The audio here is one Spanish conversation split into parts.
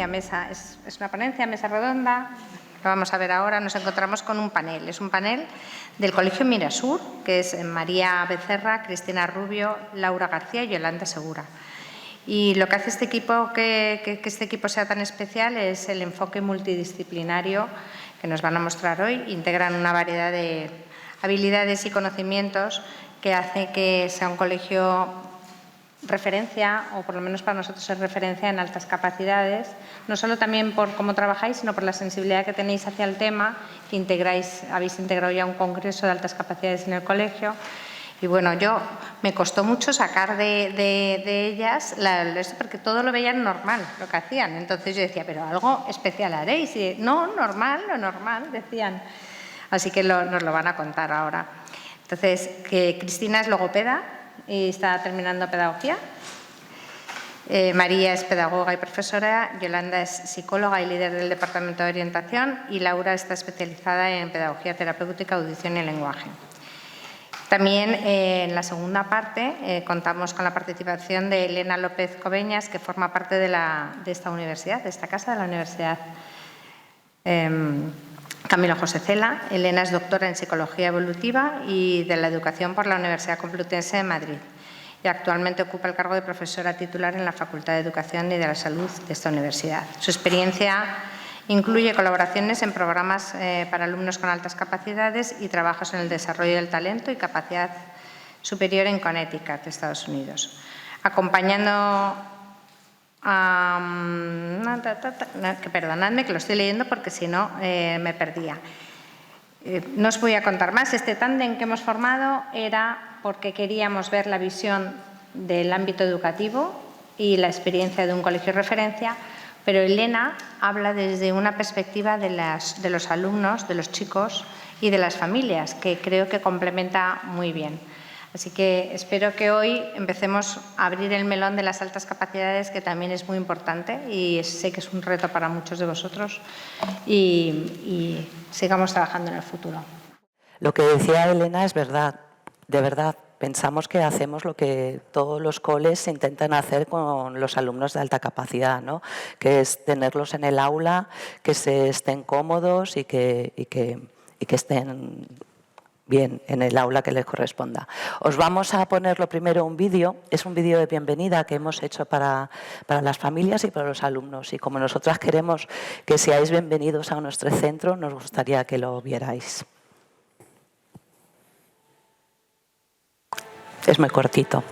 ponencia, es una ponencia, mesa redonda, lo vamos a ver ahora. Nos encontramos con un panel, es un panel del Colegio Mirasur, que es María Becerra, Cristina Rubio, Laura García y Yolanda Segura. Y lo que hace este equipo, que este equipo sea tan especial, es el enfoque multidisciplinario que nos van a mostrar hoy. Integran una variedad de habilidades y conocimientos que hace que sea un colegio referencia, o por lo menos para nosotros es referencia en altas capacidades, no solo también por cómo trabajáis, sino por la sensibilidad que tenéis hacia el tema, que habéis integrado ya un congreso de altas capacidades en el colegio. Y bueno, me costó mucho sacar de ellas esto, porque todo lo veían normal, lo que hacían. Entonces yo decía, pero algo especial haréis. Y no, lo normal, decían. Así que nos lo van a contar ahora. Entonces, que Cristina es logopeda y está terminando pedagogía. María es pedagoga y profesora, Yolanda es psicóloga y líder del Departamento de Orientación y Laura está especializada en pedagogía terapéutica, audición y lenguaje. También en la segunda parte contamos con la participación de Elena López Cobeñas, que forma parte de esta universidad, de esta casa, de la Universidad Camilo José Cela. Elena es doctora en Psicología Evolutiva y de la Educación por la Universidad Complutense de Madrid y actualmente ocupa el cargo de profesora titular en la Facultad de Educación y de la Salud de esta universidad. Su experiencia incluye colaboraciones en programas para alumnos con altas capacidades y trabajos en el desarrollo del talento y capacidad superior en Connecticut, Estados Unidos. Acompañando perdonadme que lo estoy leyendo porque si no me perdía. No os voy a contar más. Este tándem que hemos formado era porque queríamos ver la visión del ámbito educativo y la experiencia de un colegio de referencia, pero Elena habla desde una perspectiva de los alumnos, de los chicos y de las familias, que creo que complementa muy bien. Así que espero que hoy empecemos a abrir el melón de las altas capacidades, que también es muy importante y sé que es un reto para muchos de vosotros, y sigamos trabajando en el futuro. Lo que decía Elena es verdad, de verdad. Pensamos que hacemos lo que todos los coles intentan hacer con los alumnos de alta capacidad, ¿no? Que es tenerlos en el aula, que se estén cómodos y que estén bien en el aula que les corresponda. Os vamos a poner lo primero un vídeo, es un vídeo de bienvenida que hemos hecho para las familias y para los alumnos, y como nosotras queremos que seáis bienvenidos a nuestro centro, nos gustaría que lo vierais. Es muy cortito.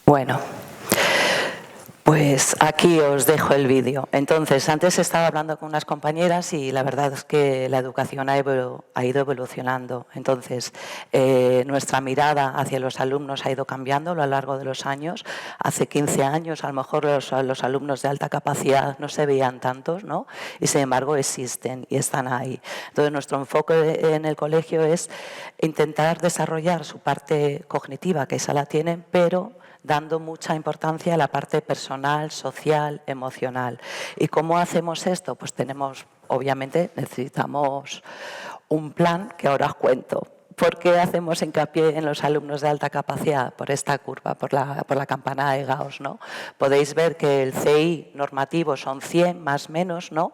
Bueno, pues aquí os dejo el vídeo. Entonces, antes estaba hablando con unas compañeras y la verdad es que la educación ha ido evolucionando. Entonces, nuestra mirada hacia los alumnos ha ido cambiando a lo largo de los años. Hace 15 años, a lo mejor los alumnos de alta capacidad no se veían tantos, ¿no? Y sin embargo existen y están ahí. Entonces, nuestro enfoque en el colegio es intentar desarrollar su parte cognitiva, que esa la tienen, pero dando mucha importancia a la parte personal, social, emocional. ¿Y cómo hacemos esto? Pues obviamente necesitamos un plan que ahora os cuento. ¿Por qué hacemos hincapié en los alumnos de alta capacidad? Por esta curva, por la campana de Gauss, ¿no? Podéis ver que el CI normativo son 100 más menos, ¿no?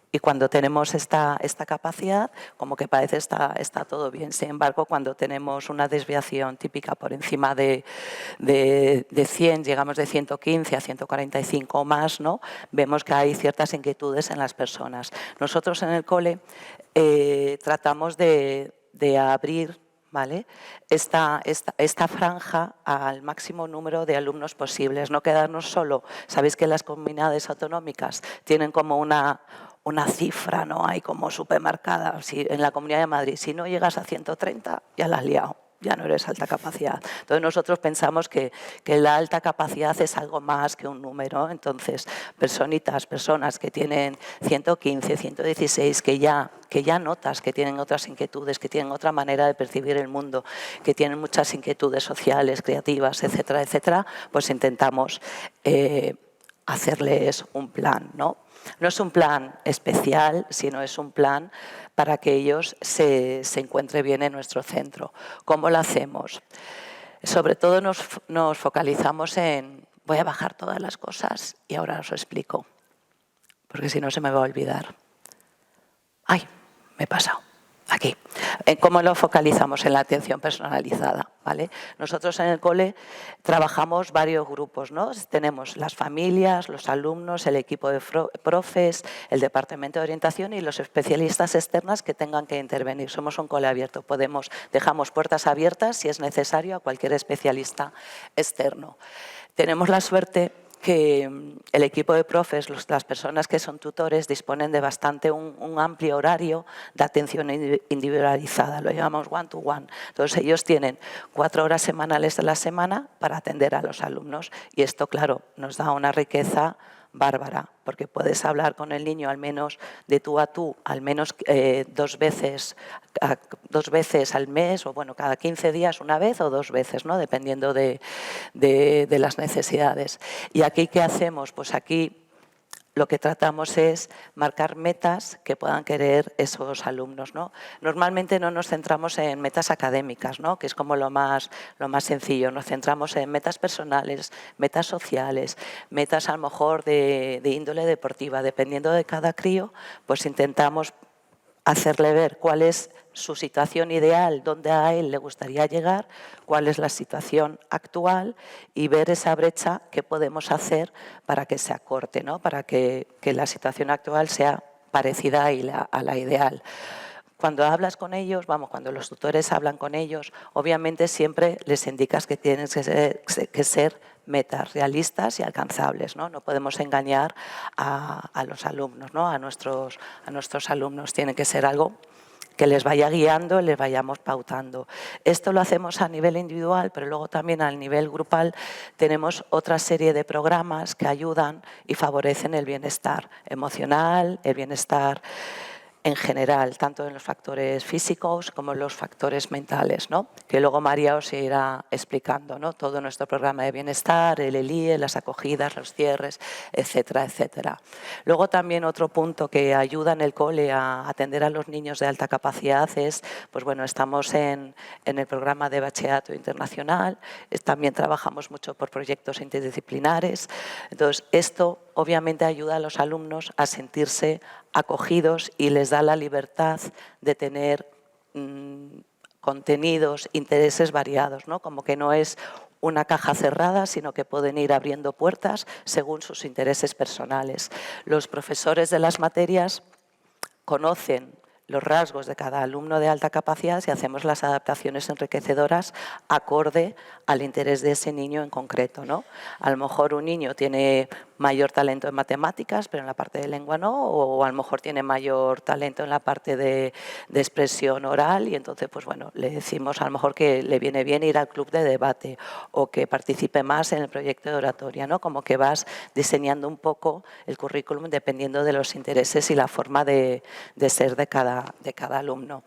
Y cuando tenemos esta capacidad, como que parece está todo bien. Sin embargo, cuando tenemos una desviación típica por encima de 100, llegamos de 115 a 145 o más, ¿no? Vemos que hay ciertas inquietudes en las personas. Nosotros en el cole tratamos de abrir, ¿vale?, esta franja al máximo número de alumnos posibles, no quedarnos solo. Sabéis que las comunidades autonómicas tienen como una cifra, ¿no? Hay como supermarcada. En la Comunidad de Madrid, si no llegas a 130, ya la has liado, ya no eres alta capacidad. Entonces nosotros pensamos que la alta capacidad es algo más que un número. Entonces, personas que tienen 115, 116, que ya notas que tienen otras inquietudes, que tienen otra manera de percibir el mundo, que tienen muchas inquietudes sociales, creativas, etcétera, etcétera, pues intentamos hacerles un plan, ¿no? No es un plan especial, sino es un plan para que ellos se encuentren bien en nuestro centro. ¿Cómo lo hacemos? Sobre todo nos focalizamos en voy a bajar todas las cosas y ahora os explico, porque si no se me va a olvidar. ¡Ay! Me he pasado. Aquí. ¿Cómo lo focalizamos? En la atención personalizada, ¿vale? Nosotros en el cole trabajamos varios grupos, ¿no? Tenemos las familias, los alumnos, el equipo de profes, el departamento de orientación y los especialistas externas que tengan que intervenir. Somos un cole abierto, dejamos puertas abiertas si es necesario a cualquier especialista externo. Tenemos la suerte que el equipo de profes, las personas que son tutores, disponen de un amplio horario de atención individualizada, lo llamamos one-to-one. Entonces ellos tienen 4 horas semanales de la semana para atender a los alumnos y esto, claro, nos da una riqueza bárbara, porque puedes hablar con el niño al menos de tú a tú, al menos 2 veces al mes, o bueno, cada 15 días una vez o 2 veces, ¿no? Dependiendo de las necesidades. ¿Y aquí qué hacemos? Pues aquí lo que tratamos es marcar metas que puedan querer esos alumnos, ¿no? Normalmente no nos centramos en metas académicas, ¿no? Que es como lo más sencillo. Nos centramos en metas personales, metas sociales, metas a lo mejor de índole deportiva. Dependiendo de cada crío, pues intentamos hacerle ver cuál es su situación ideal, dónde a él le gustaría llegar, cuál es la situación actual y ver esa brecha que podemos hacer para que se acorte, ¿no? Para que la situación actual sea parecida a la ideal. Cuando hablas con ellos, cuando los tutores hablan con ellos, obviamente siempre les indicas que tienen que ser metas realistas y alcanzables, ¿no? No podemos engañar a los alumnos, ¿no? A nuestros alumnos. Tiene que ser algo que les vaya guiando, les vayamos pautando. Esto lo hacemos a nivel individual, pero luego también a nivel grupal tenemos otra serie de programas que ayudan y favorecen el bienestar emocional, el bienestar en general, tanto en los factores físicos como en los factores mentales, ¿no? Que luego María os irá explicando, ¿no? Todo nuestro programa de bienestar, el ELIE, las acogidas, los cierres, etcétera, etcétera. Luego también otro punto que ayuda en el cole a atender a los niños de alta capacidad es, pues bueno, estamos en el programa de bachillerato internacional, también trabajamos mucho por proyectos interdisciplinares. Entonces, esto obviamente ayuda a los alumnos a sentirse acogidos y les da la libertad de tener contenidos, intereses variados, ¿no? Como que no es una caja cerrada, sino que pueden ir abriendo puertas según sus intereses personales. Los profesores de las materias conocen los rasgos de cada alumno de alta capacidad y hacemos las adaptaciones enriquecedoras acorde al interés de ese niño en concreto, ¿no? A lo mejor un niño tiene mayor talento en matemáticas, pero en la parte de lengua no, o a lo mejor tiene mayor talento en la parte de expresión oral y entonces, pues bueno, le decimos a lo mejor que le viene bien ir al club de debate o que participe más en el proyecto de oratoria, ¿no? Como que vas diseñando un poco el currículum dependiendo de los intereses y la forma de ser de cada alumno.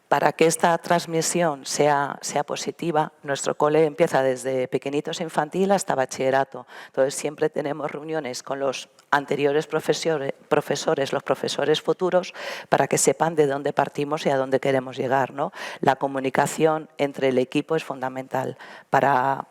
Para que esta transmisión sea positiva, nuestro cole empieza desde pequeñitos infantil hasta bachillerato. Entonces siempre tenemos reuniones con los anteriores profesores, los profesores futuros, para que sepan de dónde partimos y a dónde queremos llegar, ¿no? La comunicación entre el equipo es fundamental para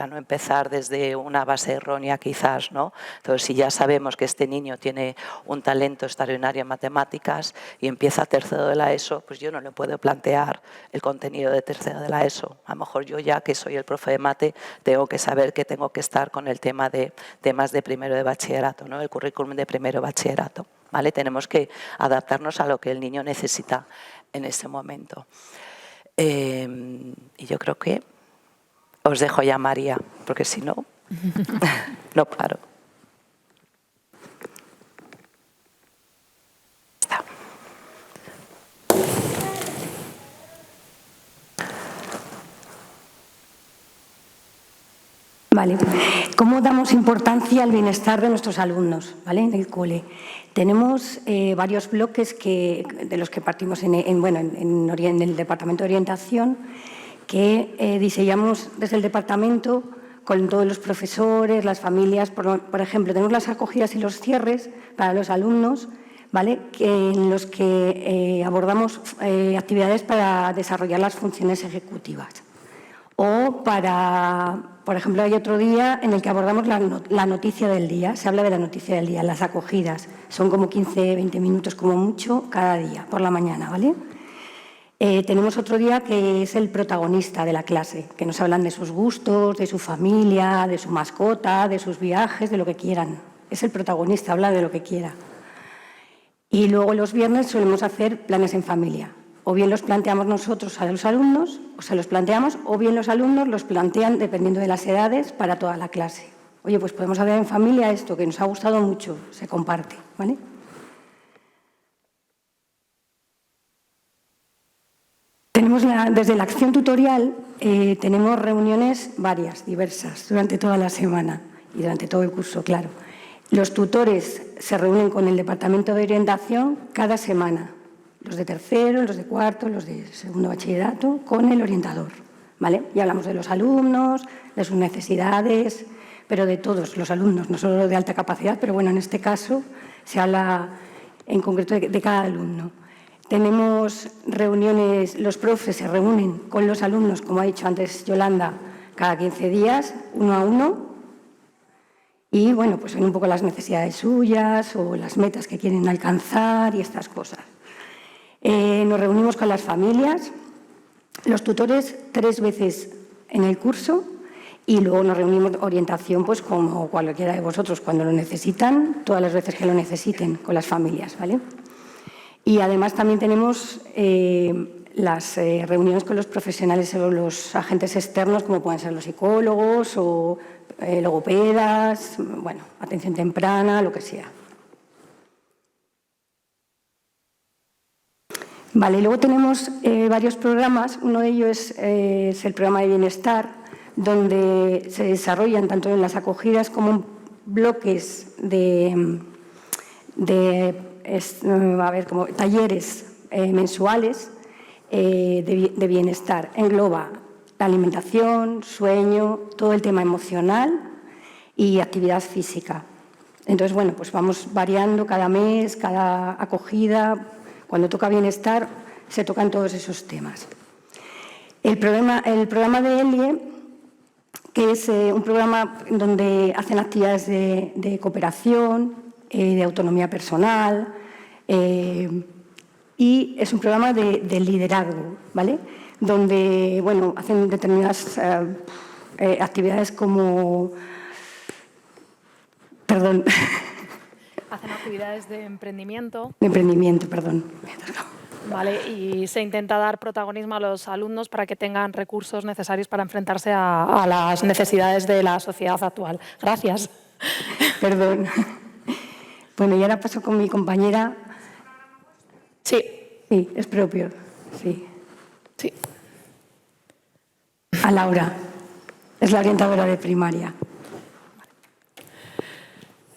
no empezar desde una base errónea quizás, ¿no? Entonces, si ya sabemos que este niño tiene un talento extraordinario en matemáticas y empieza tercero de la ESO, pues yo no le puedo plantear el contenido de tercero de la ESO. A lo mejor yo ya que soy el profe de mate tengo que saber que tengo que estar con el tema de temas de primero de bachillerato, ¿no? El currículum de primero de bachillerato, ¿vale? Tenemos que adaptarnos a lo que el niño necesita en ese momento. Y yo creo que os dejo ya, María, porque si no, no paro. Está. Vale. ¿Cómo damos importancia al bienestar de nuestros alumnos, ¿vale? En el cole? Tenemos varios bloques de los que partimos en el Departamento de Orientación, que diseñamos desde el departamento con todos los profesores, las familias. Por ejemplo, tenemos las acogidas y los cierres para los alumnos, ¿vale? En los que abordamos actividades para desarrollar las funciones ejecutivas. O por ejemplo, hay otro día en el que abordamos la noticia del día. Se habla de la noticia del día, las acogidas. Son como 15, 20 minutos como mucho cada día, por la mañana, ¿vale? Tenemos otro día que es el protagonista de la clase, que nos hablan de sus gustos, de su familia, de su mascota, de sus viajes, de lo que quieran. Es el protagonista, habla de lo que quiera. Y luego los viernes solemos hacer planes en familia. O bien los planteamos nosotros a los alumnos, o se los planteamos, o bien los alumnos los plantean, dependiendo de las edades, para toda la clase. Oye, pues podemos hacer en familia esto, que nos ha gustado mucho, se comparte, ¿vale? Desde la acción tutorial tenemos reuniones varias, diversas, durante toda la semana y durante todo el curso, claro. Los tutores se reúnen con el Departamento de Orientación cada semana, los de tercero, los de cuarto, los de segundo bachillerato, con el orientador, ¿vale? Y hablamos de los alumnos, de sus necesidades, pero de todos los alumnos, no solo de alta capacidad, pero bueno, en este caso se habla en concreto de cada alumno. Tenemos reuniones, los profes se reúnen con los alumnos, como ha dicho antes Yolanda, cada 15 días, uno a uno, y bueno, pues ven un poco las necesidades suyas o las metas que quieren alcanzar y estas cosas. Nos reunimos con las familias, los tutores 3 veces en el curso y luego nos reunimos orientación, pues como cualquiera de vosotros, cuando lo necesitan, todas las veces que lo necesiten, con las familias, ¿vale? Y además también tenemos las reuniones con los profesionales o los agentes externos, como pueden ser los psicólogos o logopedas, bueno, atención temprana, lo que sea. Vale, luego tenemos varios programas. Uno de ellos es el programa de bienestar, donde se desarrollan tanto en las acogidas como en bloques como talleres mensuales de bienestar. Engloba la alimentación, sueño, todo el tema emocional y actividad física. Entonces, bueno, pues vamos variando cada mes, cada acogida. Cuando toca bienestar, se tocan todos esos temas. El programa de ELIE, que es un programa donde hacen actividades de cooperación, de autonomía personal, y es un programa de liderazgo, ¿vale? Donde, bueno, hacen determinadas actividades como... Hacen actividades de emprendimiento. De emprendimiento, perdón. ¿vale? Y se intenta dar protagonismo a los alumnos para que tengan recursos necesarios para enfrentarse a las necesidades de la sociedad actual. Gracias. Perdón. Bueno, y ahora paso con mi compañera. Sí. Sí, es propio. Sí. Sí. A Laura. Es la orientadora de primaria.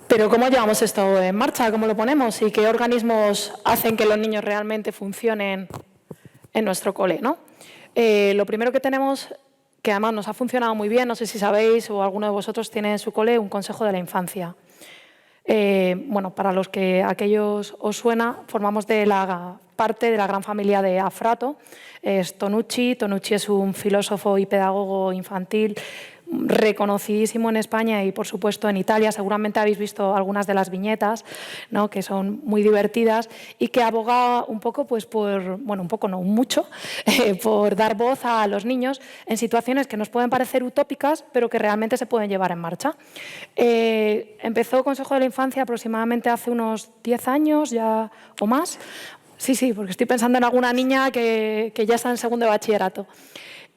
Pero ¿cómo llevamos esto en marcha? ¿Cómo lo ponemos? ¿Y qué organismos hacen que los niños realmente funcionen en nuestro cole, ¿no? Lo primero que tenemos, que además nos ha funcionado muy bien, no sé si sabéis o alguno de vosotros tiene en su cole un consejo de la infancia. Bueno, para los que aquellos os suena, formamos de la parte de la gran familia de Afrato. Es Tonucci. Tonucci es un filósofo y pedagogo infantil reconocidísimo en España y, por supuesto, en Italia. Seguramente habéis visto algunas de las viñetas, ¿no?, que son muy divertidas y que aboga un poco, pues, por, bueno, un poco no, mucho, por dar voz a los niños en situaciones que nos pueden parecer utópicas, pero que realmente se pueden llevar en marcha. Empezó Consejo de la Infancia aproximadamente hace unos 10 años ya o más. Sí, porque estoy pensando en alguna niña que ya está en segundo de bachillerato.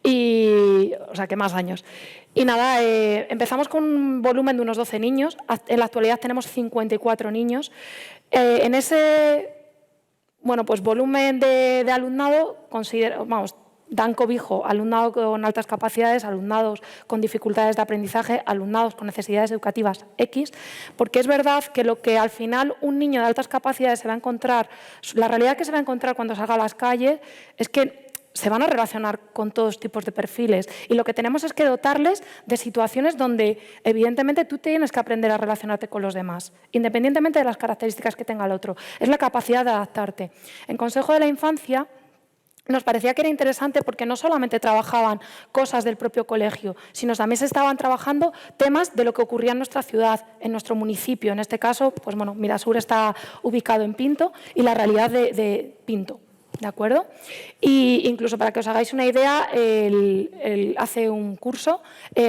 O sea, que más años. Y nada, empezamos con un volumen de unos 12 niños. En la actualidad tenemos 54 niños. En ese pues, volumen de alumnado, dan cobijo alumnado con altas capacidades, alumnados con dificultades de aprendizaje, alumnados con necesidades educativas X, porque es verdad que lo que al final un niño de altas capacidades se va a encontrar, la realidad que se va a encontrar cuando salga a las calles es que se van a relacionar con todos tipos de perfiles y lo que tenemos es que dotarles de situaciones donde evidentemente tú tienes que aprender a relacionarte con los demás, independientemente de las características que tenga el otro. Es la capacidad de adaptarte. En Consejo de la Infancia nos parecía que era interesante porque no solamente trabajaban cosas del propio colegio, sino también se estaban trabajando temas de lo que ocurría en nuestra ciudad, en nuestro municipio. En este caso, pues bueno, Mirasur está ubicado en Pinto y la realidad de Pinto. ¿De acuerdo? Y incluso para que os hagáis una idea, hace un curso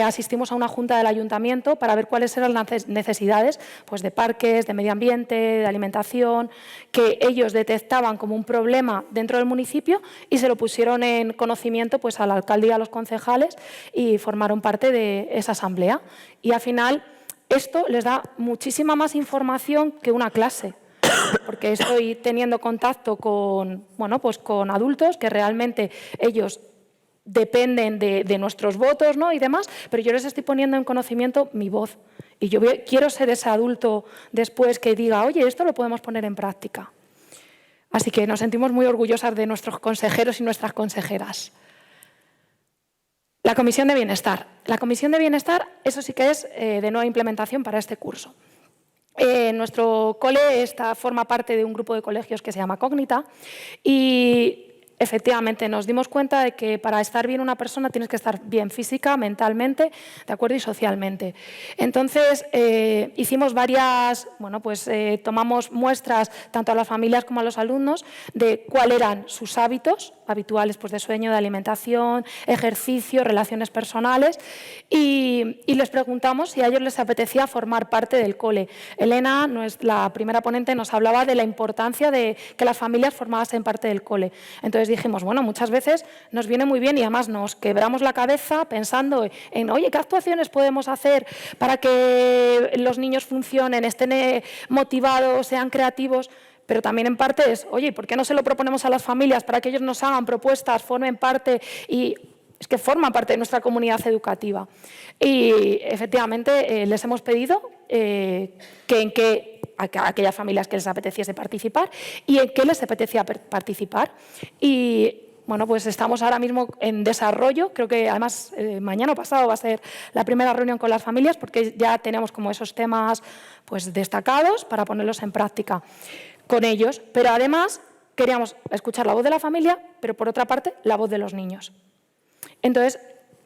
asistimos a una junta del ayuntamiento para ver cuáles eran las necesidades, pues, de parques, de medio ambiente, de alimentación, que ellos detectaban como un problema dentro del municipio y se lo pusieron en conocimiento, pues, al alcalde y a los concejales y formaron parte de esa asamblea. Y al final esto les da muchísima más información que una clase, porque estoy teniendo contacto con adultos que realmente ellos dependen de nuestros votos, ¿no?, y demás, pero yo les estoy poniendo en conocimiento mi voz. Y yo quiero ser ese adulto después que diga, oye, esto lo podemos poner en práctica. Así que nos sentimos muy orgullosas de nuestros consejeros y nuestras consejeras. La Comisión de Bienestar. La Comisión de Bienestar, eso sí que es de nueva implementación para este curso. Nuestro cole forma parte de un grupo de colegios que se llama Cógnita y efectivamente nos dimos cuenta de que para estar bien una persona tienes que estar bien física, mentalmente, ¿de acuerdo?, y socialmente. Entonces hicimos tomamos muestras tanto a las familias como a los alumnos de cuáles eran sus hábitos habituales, pues, de sueño, de alimentación, ejercicio, relaciones personales y les preguntamos si a ellos les apetecía formar parte del cole. Elena, la primera ponente, nos hablaba de la importancia de que las familias formasen parte del cole. Entonces dijimos, bueno, muchas veces nos viene muy bien y además nos quebramos la cabeza pensando en, oye, ¿qué actuaciones podemos hacer para que los niños funcionen, estén motivados, sean creativos? Pero también en parte es, oye, ¿por qué no se lo proponemos a las familias para que ellos nos hagan propuestas, formen parte y es que forman parte de nuestra comunidad educativa? Y efectivamente les hemos pedido a aquellas familias que les apeteciese participar y en qué les apetecía participar. Y bueno, pues estamos ahora mismo en desarrollo, creo que además mañana o pasado va a ser la primera reunión con las familias porque ya tenemos como esos temas, pues, destacados para ponerlos en práctica con ellos, pero además queríamos escuchar la voz de la familia, pero por otra parte la voz de los niños. Entonces,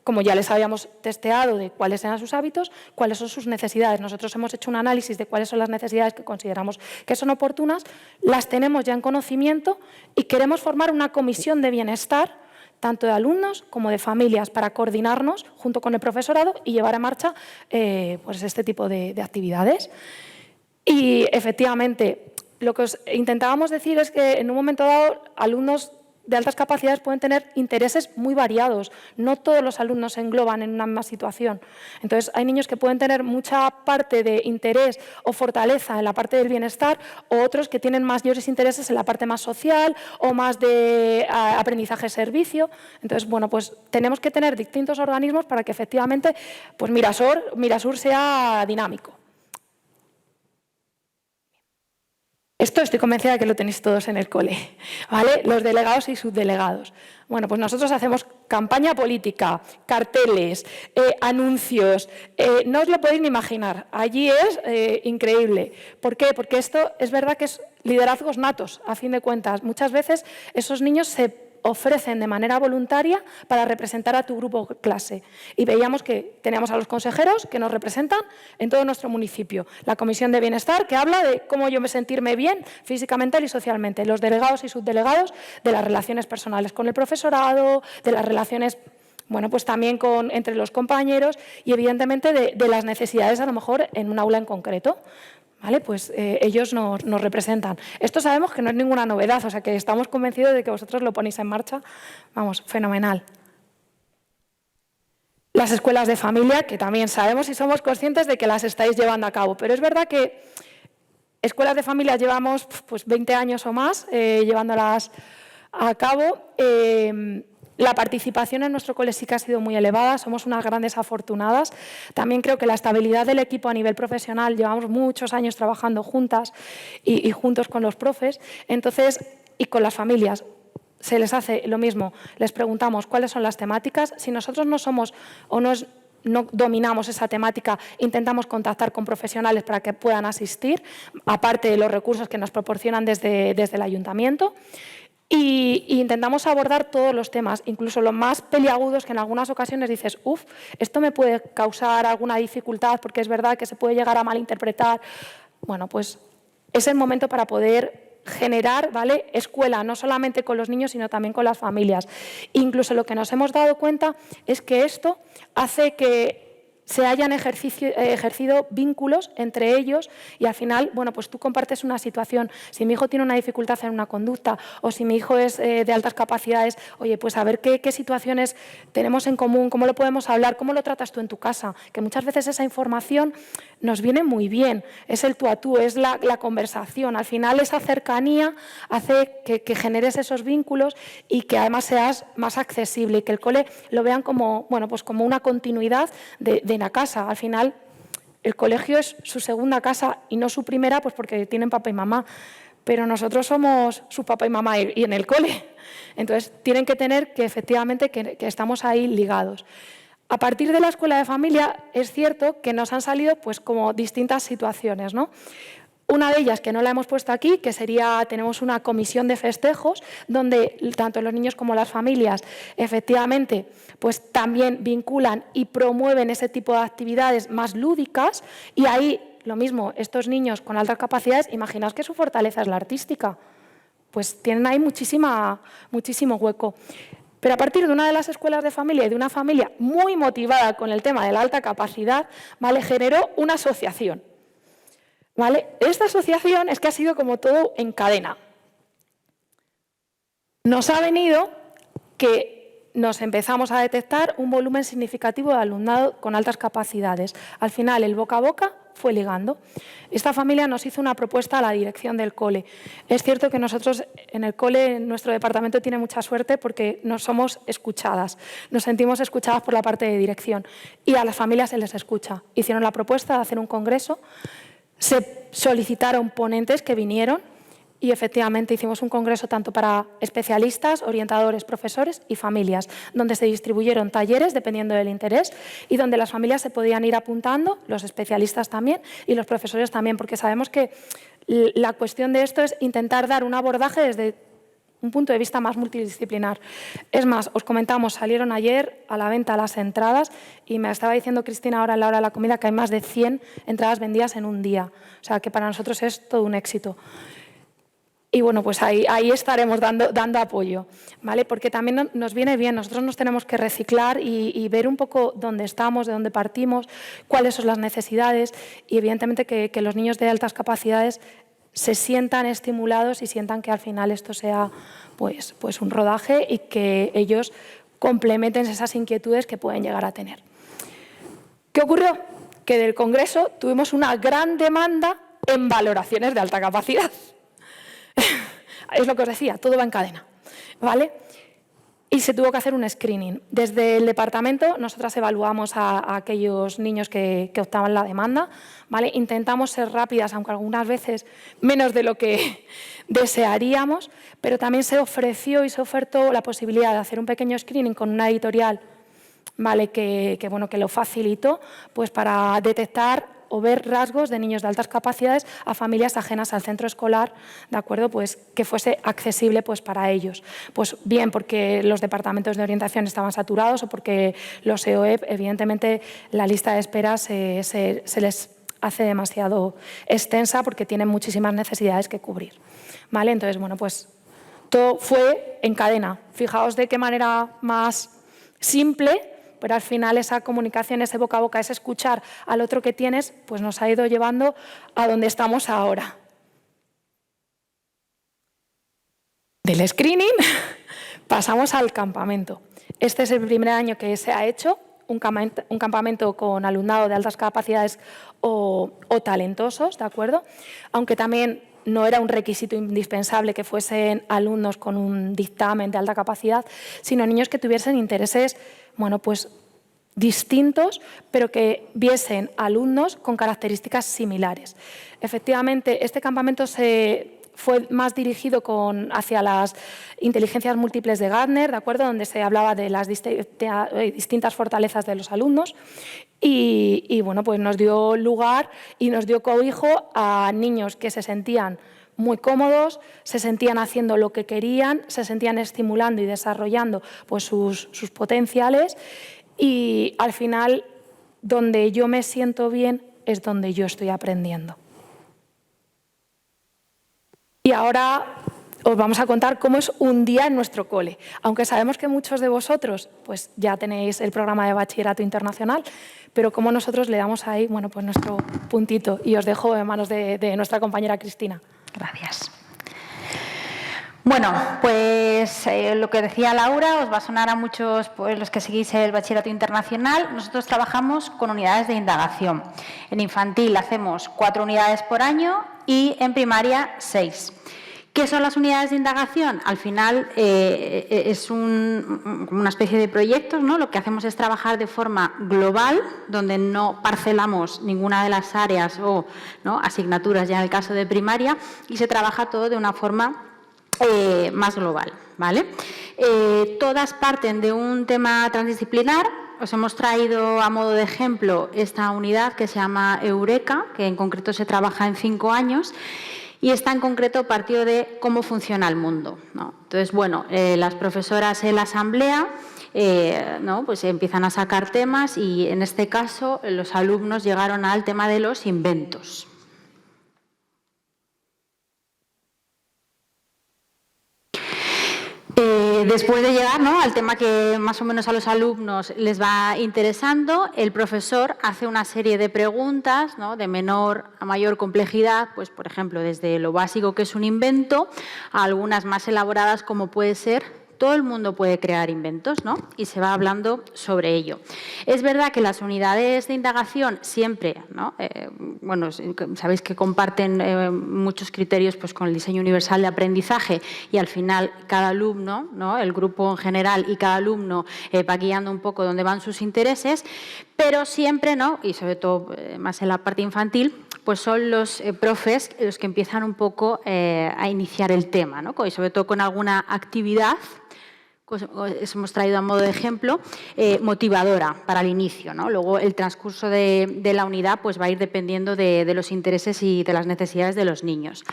como ya les habíamos testeado de cuáles eran sus hábitos, cuáles son sus necesidades. Nosotros hemos hecho un análisis de cuáles son las necesidades que consideramos que son oportunas, las tenemos ya en conocimiento y queremos formar una comisión de bienestar, tanto de alumnos como de familias, para coordinarnos junto con el profesorado y llevar a marcha pues este tipo de actividades. Y efectivamente, lo que os intentábamos decir es que en un momento dado alumnos de altas capacidades pueden tener intereses muy variados. No todos los alumnos se engloban en una misma situación. Entonces, hay niños que pueden tener mucha parte de interés o fortaleza en la parte del bienestar, o otros que tienen mayores intereses en la parte más social o más de aprendizaje-servicio. Entonces, bueno, pues tenemos que tener distintos organismos para que efectivamente pues Mirasur sea dinámico. Esto estoy convencida de que lo tenéis todos en el cole, ¿vale? Los delegados y subdelegados. Bueno, pues nosotros hacemos campaña política, carteles, anuncios, no os lo podéis ni imaginar. Allí es increíble. ¿Por qué? Porque esto es verdad que es liderazgos natos, a fin de cuentas. Muchas veces esos niños se ofrecen de manera voluntaria para representar a tu grupo clase. Y veíamos que teníamos a los consejeros que nos representan en todo nuestro municipio. La Comisión de Bienestar, que habla de cómo yo me sentirme bien físicamente y socialmente. Los delegados y subdelegados de las relaciones personales con el profesorado, de las relaciones, bueno, pues también entre los compañeros y evidentemente de las necesidades a lo mejor en un aula en concreto. ¿Vale? Pues ellos nos representan. Esto sabemos que no es ninguna novedad, o sea que estamos convencidos de que vosotros lo ponéis en marcha. Vamos, fenomenal. Las escuelas de familia, que también sabemos y somos conscientes de que las estáis llevando a cabo, pero es verdad que escuelas de familia llevamos pues 20 años o más llevándolas a cabo. La participación en nuestro cole sí que ha sido muy elevada, somos unas grandes afortunadas. También creo que la estabilidad del equipo a nivel profesional, llevamos muchos años trabajando juntas y juntos con los profes, entonces, y con las familias. Se les hace lo mismo, les preguntamos cuáles son las temáticas. Si nosotros no somos o no dominamos esa temática, intentamos contactar con profesionales para que puedan asistir, aparte de los recursos que nos proporcionan desde el ayuntamiento. Y intentamos abordar todos los temas, incluso los más peliagudos que en algunas ocasiones dices, esto me puede causar alguna dificultad porque es verdad que se puede llegar a malinterpretar. Bueno, pues es el momento para poder generar, ¿vale?, escuela, no solamente con los niños, sino también con las familias. Incluso lo que nos hemos dado cuenta es que esto hace que se hayan ejercido vínculos entre ellos y al final, bueno, pues tú compartes una situación. Si mi hijo tiene una dificultad en una conducta o si mi hijo es de altas capacidades, oye, pues a ver qué situaciones tenemos en común, cómo lo podemos hablar, cómo lo tratas tú en tu casa, que muchas veces esa información nos viene muy bien, es el tú a tú, es la conversación. Al final esa cercanía hace que generes esos vínculos y que además seas más accesible y que el cole lo vean como, bueno, pues como una continuidad de la casa. Al final, el colegio es su segunda casa y no su primera, pues porque tienen papá y mamá. Pero nosotros somos su papá y mamá y en el cole. Entonces, tienen que tener que efectivamente que estamos ahí ligados. A partir de la escuela de familia, es cierto que nos han salido pues como distintas situaciones, ¿no? Una de ellas, que no la hemos puesto aquí, que sería, tenemos una comisión de festejos, donde tanto los niños como las familias efectivamente pues también vinculan y promueven ese tipo de actividades más lúdicas y ahí lo mismo, estos niños con altas capacidades, imaginaos que su fortaleza es la artística, pues tienen ahí muchísimo hueco. Pero a partir de una de las escuelas de familia y de una familia muy motivada con el tema de la alta capacidad, ¿vale?, generó una asociación. ¿Vale? Esta asociación es que ha sido como todo en cadena. Nos ha venido que nos empezamos a detectar un volumen significativo de alumnado con altas capacidades. Al final, el boca a boca fue ligando. Esta familia nos hizo una propuesta a la dirección del cole. Es cierto que nosotros en el cole, nuestro departamento tiene mucha suerte porque nos somos escuchadas, nos sentimos escuchadas por la parte de dirección y a las familias se les escucha. Hicieron la propuesta de hacer un congreso. Se solicitaron ponentes que vinieron y efectivamente hicimos un congreso tanto para especialistas, orientadores, profesores y familias, donde se distribuyeron talleres dependiendo del interés y donde las familias se podían ir apuntando, los especialistas también y los profesores también, porque sabemos que la cuestión de esto es intentar dar un abordaje desde un punto de vista más multidisciplinar. Es más, os comentamos, salieron ayer a la venta las entradas y me estaba diciendo Cristina ahora en la hora de la comida que hay más de 100 entradas vendidas en un día. O sea, que para nosotros es todo un éxito. Y bueno, pues ahí estaremos dando apoyo, ¿vale? Porque también nos viene bien, nosotros nos tenemos que reciclar y ver un poco dónde estamos, de dónde partimos, cuáles son las necesidades y evidentemente que los niños de altas capacidades se sientan estimulados y sientan que al final esto sea pues un rodaje y que ellos complementen esas inquietudes que pueden llegar a tener. ¿Qué ocurrió? Que del Congreso tuvimos una gran demanda en valoraciones de alta capacidad. Es lo que os decía, todo va en cadena, ¿vale? Y se tuvo que hacer un screening. Desde el departamento, nosotras evaluamos a aquellos niños que optaban la demanda, ¿vale? Intentamos ser rápidas, aunque algunas veces menos de lo que desearíamos, pero también se ofreció y se ofertó la posibilidad de hacer un pequeño screening con una editorial, ¿vale? que lo facilitó, pues para detectar o ver rasgos de niños de altas capacidades a familias ajenas al centro escolar, ¿de acuerdo? Pues que fuese accesible pues para ellos. Pues bien porque los departamentos de orientación estaban saturados o porque los EOE, evidentemente, la lista de espera se les hace demasiado extensa porque tienen muchísimas necesidades que cubrir, ¿vale? Entonces, bueno, pues todo fue en cadena. Fijaos de qué manera más simple, pero al final esa comunicación, ese boca a boca, ese escuchar al otro que tienes, pues nos ha ido llevando a donde estamos ahora. Del screening pasamos al campamento. Este es el primer año que se ha hecho un campamento con alumnado de altas capacidades o talentosos, ¿de acuerdo? Aunque también no era un requisito indispensable que fuesen alumnos con un dictamen de alta capacidad, sino niños que tuviesen intereses, bueno, pues distintos, pero que viesen alumnos con características similares. Efectivamente, este campamento fue más dirigido hacia las inteligencias múltiples de Gardner, ¿de acuerdo? Donde se hablaba de las distintas fortalezas de los alumnos y bueno, pues nos dio lugar y nos dio cobijo a niños que se sentían muy cómodos, se sentían haciendo lo que querían, se sentían estimulando y desarrollando pues, sus potenciales y al final donde yo me siento bien es donde yo estoy aprendiendo. Y ahora os vamos a contar cómo es un día en nuestro cole. Aunque sabemos que muchos de vosotros pues, ya tenéis el programa de bachillerato internacional, pero como nosotros le damos ahí bueno, pues nuestro puntito. Y os dejo en manos de nuestra compañera Cristina. Gracias. Bueno, pues lo que decía Laura os va a sonar a muchos pues, los que seguís el bachillerato internacional. Nosotros trabajamos con unidades de indagación. En infantil hacemos 4 unidades por año y en primaria 6. ¿Qué son las unidades de indagación? Al final es una especie de proyectos, ¿no? Lo que hacemos es trabajar de forma global, donde no parcelamos ninguna de las áreas o ¿no? asignaturas, ya en el caso de primaria, y se trabaja todo de una forma más global, ¿vale? Todas parten de un tema transdisciplinar. Os hemos traído a modo de ejemplo esta unidad que se llama Eureka, que en concreto se trabaja en 5 años. Y está en concreto partido de cómo funciona el mundo, ¿no? Entonces, bueno, las profesoras en la asamblea ¿no? pues empiezan a sacar temas y en este caso los alumnos llegaron al tema de los inventos. Después de llegar ¿no? al tema que más o menos a los alumnos les va interesando, el profesor hace una serie de preguntas ¿no? de menor a mayor complejidad, pues por ejemplo desde lo básico que es un invento a algunas más elaboradas como puede ser todo el mundo puede crear inventos, ¿no? Y se va hablando sobre ello. Es verdad que las unidades de indagación siempre, ¿no? Bueno, sabéis que comparten muchos criterios pues, con el diseño universal de aprendizaje y al final cada alumno, ¿no? El grupo en general y cada alumno va guiando un poco dónde van sus intereses, pero siempre, ¿no? Y sobre todo más en la parte infantil, pues son los profes los que empiezan un poco a iniciar el tema, ¿no? Y sobre todo con alguna actividad, os hemos traído a modo de ejemplo, motivadora para el inicio, ¿no? Luego el transcurso de la unidad pues, va a ir dependiendo de los intereses y de las necesidades de los niños.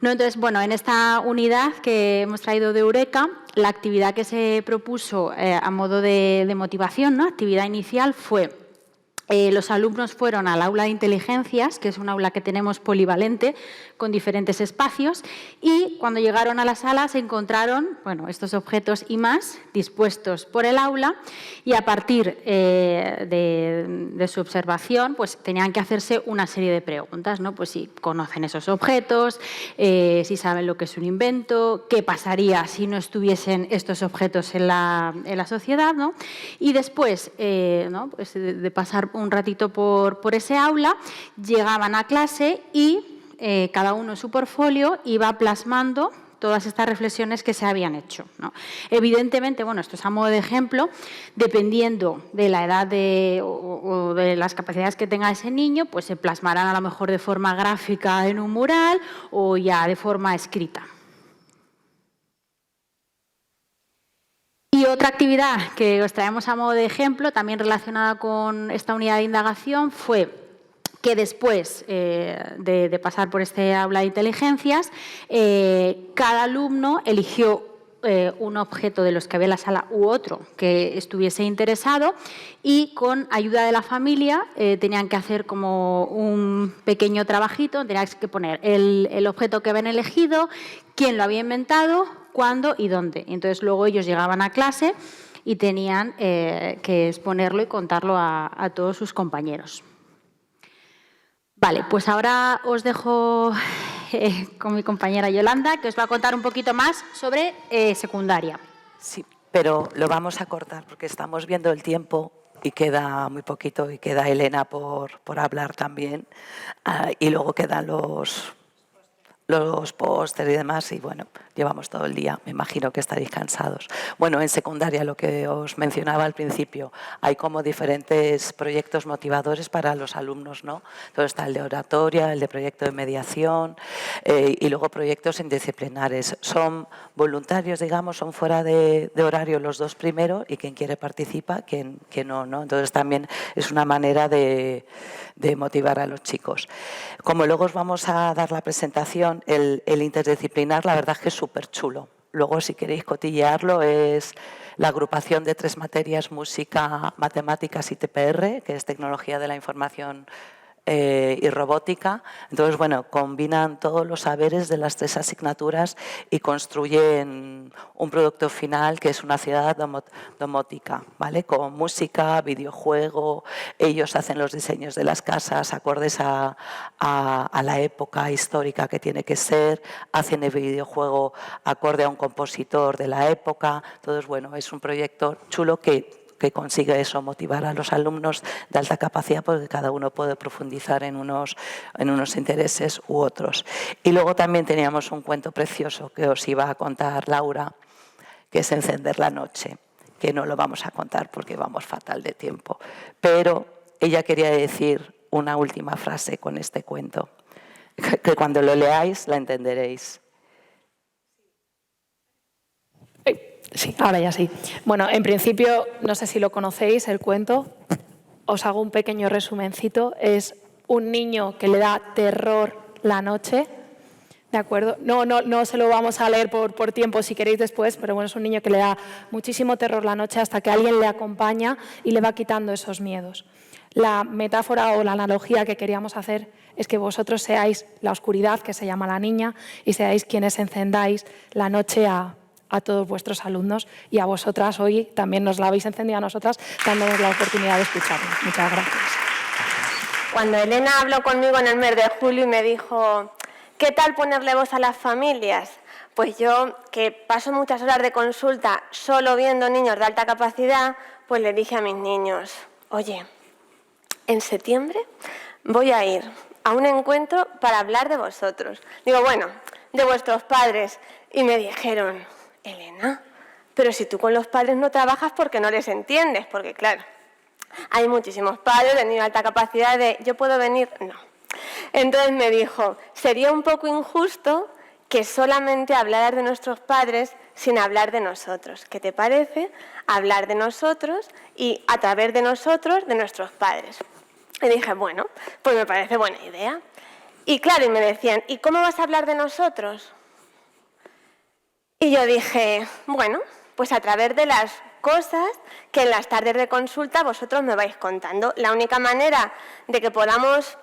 ¿No? Entonces, bueno, en esta unidad que hemos traído de Eureka, la actividad que se propuso a modo de motivación, ¿no? Actividad inicial fue los alumnos fueron al aula de inteligencias, que es un aula que tenemos polivalente, con diferentes espacios, y cuando llegaron a la sala se encontraron estos objetos y más dispuestos por el aula, y a partir de su observación pues tenían que hacerse una serie de preguntas, ¿no? Pues si conocen esos objetos, si saben lo que es un invento, qué pasaría si no estuviesen estos objetos en la sociedad, ¿no? Y después pues de pasar un ratito por ese aula, llegaban a clase y cada uno en su portfolio iba plasmando todas estas reflexiones que se habían hecho, ¿no? Evidentemente, esto es a modo de ejemplo, dependiendo de la edad o de las capacidades que tenga ese niño, pues se plasmarán a lo mejor de forma gráfica en un mural o ya de forma escrita. Y otra actividad que os traemos a modo de ejemplo, también relacionada con esta unidad de indagación, fue que después de pasar por este aula de inteligencias, cada alumno eligió un objeto de los que había en la sala u otro que estuviese interesado, y con ayuda de la familia tenían que hacer como un pequeño trabajito. Tenían que poner el objeto que habían elegido, quién lo había inventado, cuándo y dónde. Entonces luego ellos llegaban a clase y tenían que exponerlo y contarlo a todos sus compañeros. Vale, pues ahora os dejo con mi compañera Yolanda, que os va a contar un poquito más sobre secundaria. Sí, pero lo vamos a cortar porque estamos viendo el tiempo y queda muy poquito, y queda Elena por hablar también, y luego quedan los pósteres y demás, y llevamos todo el día, me imagino que estaréis cansados. En secundaria, lo que os mencionaba al principio, hay como diferentes proyectos motivadores para los alumnos, ¿no? Entonces está el de oratoria, el de proyecto de mediación, y luego proyectos interdisciplinares. Son voluntarios, digamos, son fuera de horario los dos primeros, y quien quiere participa, quien no, ¿no? Entonces también es una manera de motivar a los chicos. Como luego os vamos a dar la presentación, el interdisciplinar, la verdad es que es súper chulo. Luego, si queréis cotillearlo, es la agrupación de 3 materias: música, matemáticas y TPR, que es tecnología de la información y robótica. Entonces, combinan todos los saberes de las 3 asignaturas y construyen un producto final que es una ciudad domótica, ¿vale? Con música, videojuego. Ellos hacen los diseños de las casas acordes a la época histórica que tiene que ser, hacen el videojuego acorde a un compositor de la época. Entonces, es un proyecto chulo que consigue eso, motivar a los alumnos de alta capacidad, porque cada uno puede profundizar en unos intereses u otros. Y luego también teníamos un cuento precioso que os iba a contar Laura, que es Encender la noche, que no lo vamos a contar porque vamos fatal de tiempo. Pero ella quería decir una última frase con este cuento, que cuando lo leáis la entenderéis. Sí, ahora ya sí. En principio, no sé si lo conocéis, el cuento. Os hago un pequeño resumencito. Es un niño que le da terror la noche, ¿de acuerdo? No se lo vamos a leer por tiempo, si queréis después, pero es un niño que le da muchísimo terror la noche hasta que alguien le acompaña y le va quitando esos miedos. La metáfora o la analogía que queríamos hacer es que vosotros seáis la oscuridad, que se llama la niña, y seáis quienes encendáis la noche a todos vuestros alumnos, y a vosotras hoy también nos la habéis encendido a nosotras, dándonos la oportunidad de escucharnos. Muchas gracias. Cuando Elena habló conmigo en el mes de julio y me dijo, ¿qué tal ponerle voz a las familias? Pues yo, que paso muchas horas de consulta solo viendo niños de alta capacidad, pues le dije a mis niños, oye, en septiembre voy a ir a un encuentro para hablar de vosotros. Digo, de vuestros padres. Y me dijeron, Elena, pero si tú con los padres no trabajas, ¿por qué no les entiendes? Porque claro, hay muchísimos padres de niños de alta capacidad de ¿yo puedo venir? No. Entonces me dijo, sería un poco injusto que solamente hablaras de nuestros padres sin hablar de nosotros. ¿Qué te parece hablar de nosotros y a través de nosotros de nuestros padres? Y dije, pues me parece buena idea. Y claro, y me decían, ¿y cómo vas a hablar de nosotros? Y yo dije, pues a través de las cosas que en las tardes de consulta vosotros me vais contando. La única manera de que podamos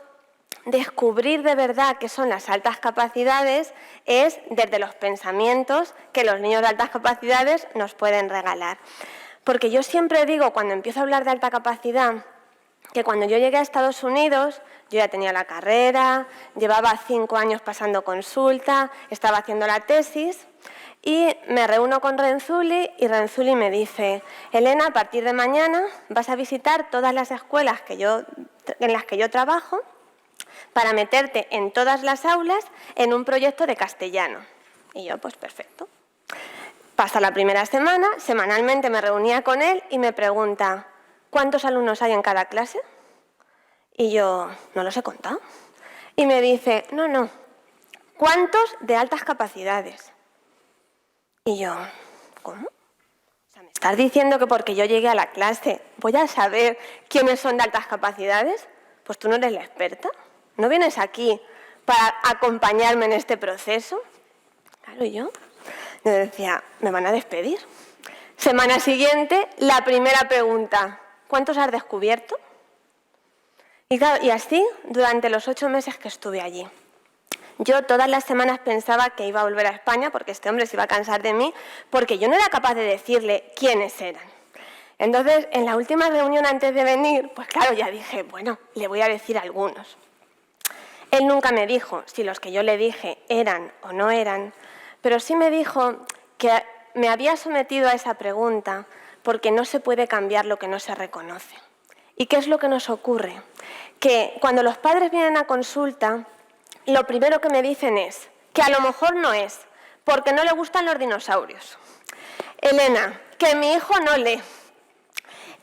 descubrir de verdad qué son las altas capacidades es desde los pensamientos que los niños de altas capacidades nos pueden regalar. Porque yo siempre digo, cuando empiezo a hablar de alta capacidad, que cuando yo llegué a Estados Unidos, yo ya tenía la carrera, llevaba 5 años pasando consulta, estaba haciendo la tesis y me reúno con Renzulli y Renzulli me dice: Elena, a partir de mañana vas a visitar todas las escuelas en las que yo trabajo para meterte en todas las aulas en un proyecto de castellano. Y yo, pues perfecto. Pasa la primera semana, semanalmente me reunía con él y me pregunta: ¿cuántos alumnos hay en cada clase? Y yo, no los he contado. Y me dice: no, ¿cuántos de altas capacidades? Y yo, ¿cómo? O sea, ¿me estás diciendo que porque yo llegué a la clase voy a saber quiénes son de altas capacidades? Pues tú no eres la experta. ¿No vienes aquí para acompañarme en este proceso? Claro, y yo decía, me van a despedir. Semana siguiente, la primera pregunta: ¿cuántos has descubierto? Y claro, y así durante los 8 meses que estuve allí. Yo todas las semanas pensaba que iba a volver a España porque este hombre se iba a cansar de mí, porque yo no era capaz de decirle quiénes eran. Entonces, en la última reunión antes de venir, pues claro, ya dije, bueno, le voy a decir algunos. Él nunca me dijo si los que yo le dije eran o no eran, pero sí me dijo que me había sometido a esa pregunta porque no se puede cambiar lo que no se reconoce. ¿Y qué es lo que nos ocurre? Que cuando los padres vienen a consulta, lo primero que me dicen es que a lo mejor no es porque no le gustan los dinosaurios. Elena, que mi hijo no lee.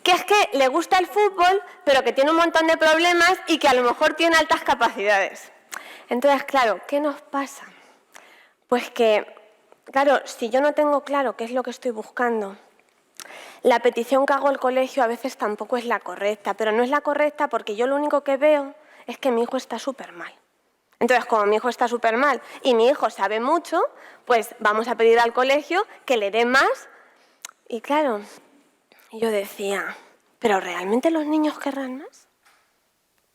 Que es que le gusta el fútbol, pero que tiene un montón de problemas y que a lo mejor tiene altas capacidades. Entonces, claro, ¿qué nos pasa? Pues que, claro, si yo no tengo claro qué es lo que estoy buscando, la petición que hago al colegio a veces tampoco es la correcta, pero no es la correcta porque yo lo único que veo es que mi hijo está súper mal. Entonces, como mi hijo está súper mal y mi hijo sabe mucho, pues vamos a pedir al colegio que le dé más. Y claro, yo decía, ¿pero realmente los niños querrán más?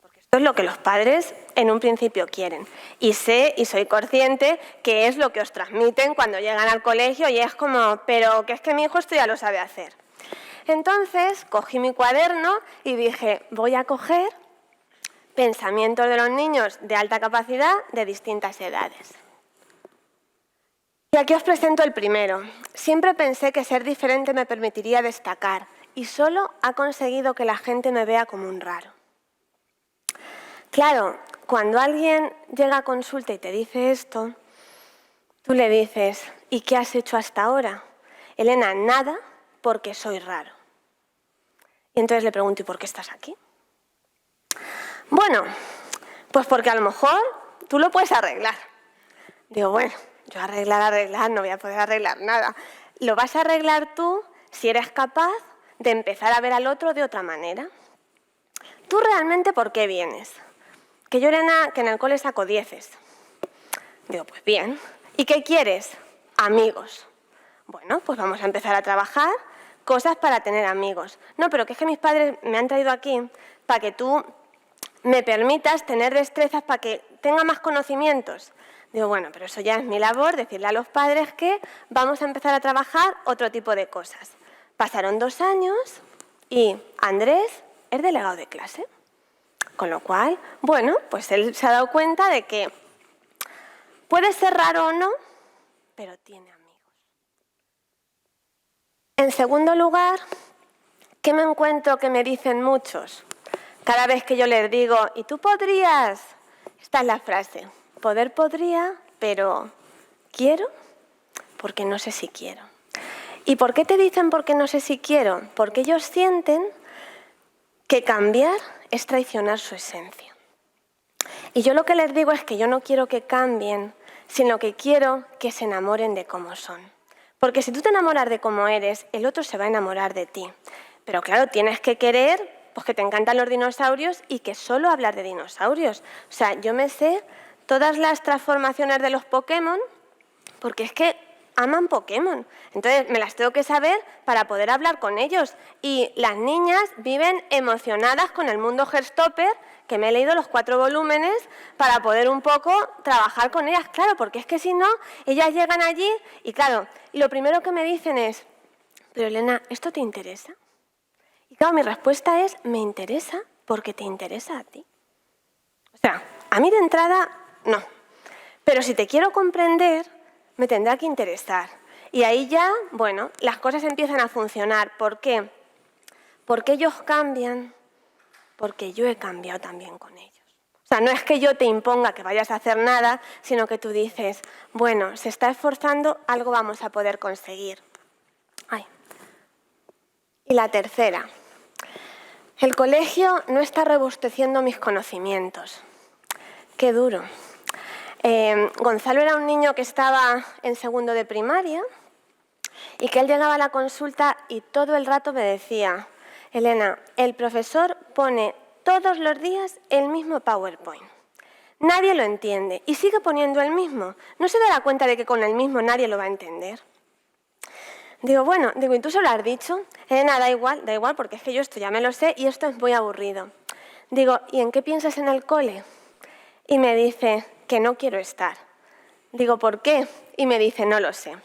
Porque esto es lo que los padres en un principio quieren. Y sé y soy consciente que es lo que os transmiten cuando llegan al colegio y es como, pero que es que mi hijo esto ya lo sabe hacer. Entonces, cogí mi cuaderno y dije, voy a coger pensamientos de los niños de alta capacidad de distintas edades. Y aquí os presento el primero. Siempre pensé que ser diferente me permitiría destacar y solo ha conseguido que la gente me vea como un raro. Claro, cuando alguien llega a consulta y te dice esto, tú le dices, ¿y qué has hecho hasta ahora? Elena, nada, porque soy raro. Y entonces le pregunto, ¿y por qué estás aquí? Bueno, pues porque a lo mejor tú lo puedes arreglar. Digo, bueno, yo arreglar, no voy a poder arreglar nada. Lo vas a arreglar tú si eres capaz de empezar a ver al otro de otra manera. ¿Tú realmente por qué vienes? Que yo, Elena, que en el cole saco 10. Digo, pues bien. ¿Y qué quieres? Amigos. Bueno, pues vamos a empezar a trabajar cosas para tener amigos. No, pero que es que mis padres me han traído aquí para que tú me permitas tener destrezas para que tenga más conocimientos. Digo, bueno, pero eso ya es mi labor, decirle a los padres que vamos a empezar a trabajar otro tipo de cosas. Pasaron 2 años y Andrés es delegado de clase. Con lo cual, bueno, pues él se ha dado cuenta de que puede ser raro o no, pero tiene amigos. En segundo lugar, ¿qué me encuentro que me dicen muchos? Cada vez que yo les digo, ¿y tú podrías? Esta es la frase, poder podría, pero ¿quiero? Porque no sé si quiero. ¿Y por qué te dicen porque no sé si quiero? Porque ellos sienten que cambiar es traicionar su esencia. Y yo lo que les digo es que yo no quiero que cambien, sino que quiero que se enamoren de cómo son. Porque si tú te enamoras de cómo eres, el otro se va a enamorar de ti. Pero claro, tienes que querer pues, que te encantan los dinosaurios y que solo hablar de dinosaurios. O sea, yo me sé todas las transformaciones de los Pokémon, porque es que aman Pokémon. Entonces me las tengo que saber para poder hablar con ellos. Y las niñas viven emocionadas con el mundo Heartstopper, que me he leído los 4 volúmenes para poder un poco trabajar con ellas. Claro, porque es que si no, ellas llegan allí y claro, lo primero que me dicen es, pero Elena, ¿esto te interesa? Y claro, mi respuesta es, me interesa porque te interesa a ti. O sea, a mí de entrada, no. Pero si te quiero comprender, me tendrá que interesar. Y ahí ya, bueno, las cosas empiezan a funcionar. ¿Por qué? Porque ellos cambian, porque yo he cambiado también con ellos. O sea, no es que yo te imponga que vayas a hacer nada, sino que tú dices, bueno, se está esforzando, algo vamos a poder conseguir. Ay. Y la tercera, el colegio no está robusteciendo mis conocimientos. Qué duro. Gonzalo era un niño que estaba en segundo de primaria y que él llegaba a la consulta y todo el rato me decía, Elena, el profesor pone todos los días el mismo PowerPoint. Nadie lo entiende y sigue poniendo el mismo. ¿No se dará cuenta de que con el mismo nadie lo va a entender? Digo, bueno, ¿y tú se lo has dicho? Elena, da igual, porque es que yo esto ya me lo sé y esto es muy aburrido. Digo, ¿y en qué piensas en el cole? Y me dice que no quiero estar. Digo, ¿por qué? Y me dice, no lo sé.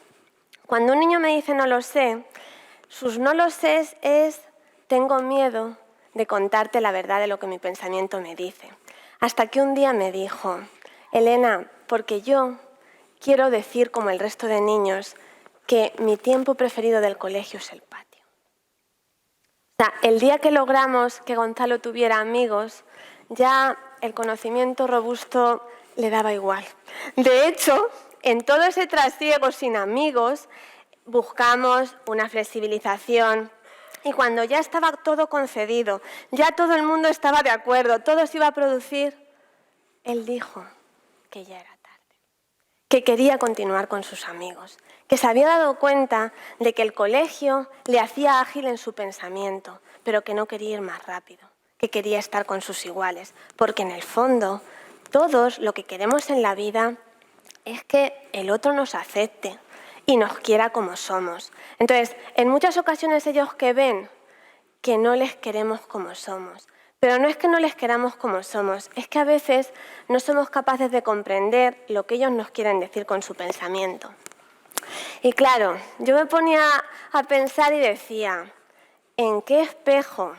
Cuando un niño me dice no lo sé, sus no lo sé es tengo miedo de contarte la verdad de lo que mi pensamiento me dice. Hasta que un día me dijo, Elena, porque yo quiero decir como el resto de niños que mi tiempo preferido del colegio es el patio. O sea, el día que logramos que Gonzalo tuviera amigos, ya el conocimiento robusto le daba igual. De hecho, en todo ese trasiego sin amigos, buscamos una flexibilización y cuando ya estaba todo concedido, ya todo el mundo estaba de acuerdo, todo se iba a producir, él dijo que ya era tarde, que quería continuar con sus amigos, que se había dado cuenta de que el colegio le hacía ágil en su pensamiento, pero que no quería ir más rápido, que quería estar con sus iguales, porque en el fondo todos lo que queremos en la vida es que el otro nos acepte y nos quiera como somos. Entonces, en muchas ocasiones ellos que ven que no les queremos como somos, pero no es que no les queramos como somos, es que a veces no somos capaces de comprender lo que ellos nos quieren decir con su pensamiento. Y claro, yo me ponía a pensar y decía, ¿en qué espejo?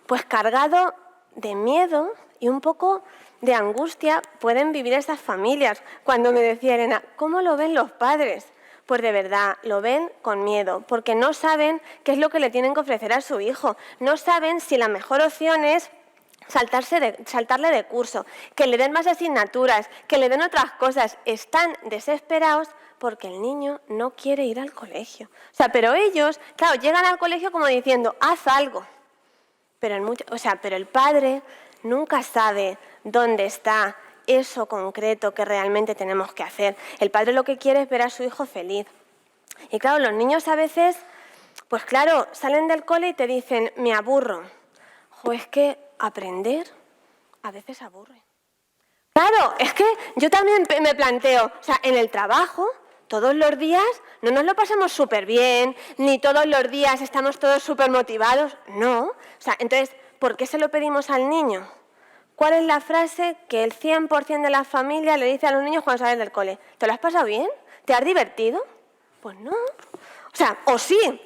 Pues cargado de miedo y un poco de angustia pueden vivir esas familias. Cuando me decía Elena, ¿cómo lo ven los padres? Pues de verdad, lo ven con miedo, porque no saben qué es lo que le tienen que ofrecer a su hijo. No saben si la mejor opción es saltarle de curso, que le den más asignaturas, que le den otras cosas. Están desesperados porque el niño no quiere ir al colegio. O sea, pero ellos, claro, llegan al colegio como diciendo, haz algo. Pero el padre nunca sabe dónde está eso concreto que realmente tenemos que hacer. El padre lo que quiere es ver a su hijo feliz. Y claro, los niños a veces, pues claro, salen del cole y te dicen, me aburro. Es que aprender a veces aburre. Claro, es que yo también me planteo, o sea, en el trabajo, todos los días no nos lo pasamos súper bien, ni todos los días estamos todos súper motivados, no. O sea, entonces, ¿por qué se lo pedimos al niño? ¿Cuál es la frase que el 100% de la familia le dice a los niños cuando salen del cole? ¿Te lo has pasado bien? ¿Te has divertido? Pues no. O sea, o sí,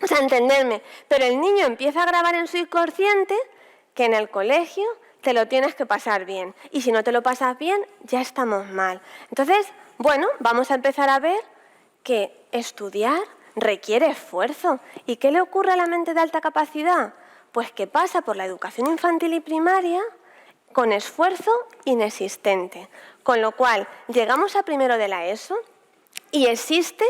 o sea, entenderme. Pero el niño empieza a grabar en su inconsciente que en el colegio te lo tienes que pasar bien. Y si no te lo pasas bien, ya estamos mal. Entonces, bueno, vamos a empezar a ver que estudiar requiere esfuerzo. ¿Y qué le ocurre a la mente de alta capacidad? Pues que pasa por la educación infantil y primaria con esfuerzo inexistente. Con lo cual, llegamos a primero de la ESO y existe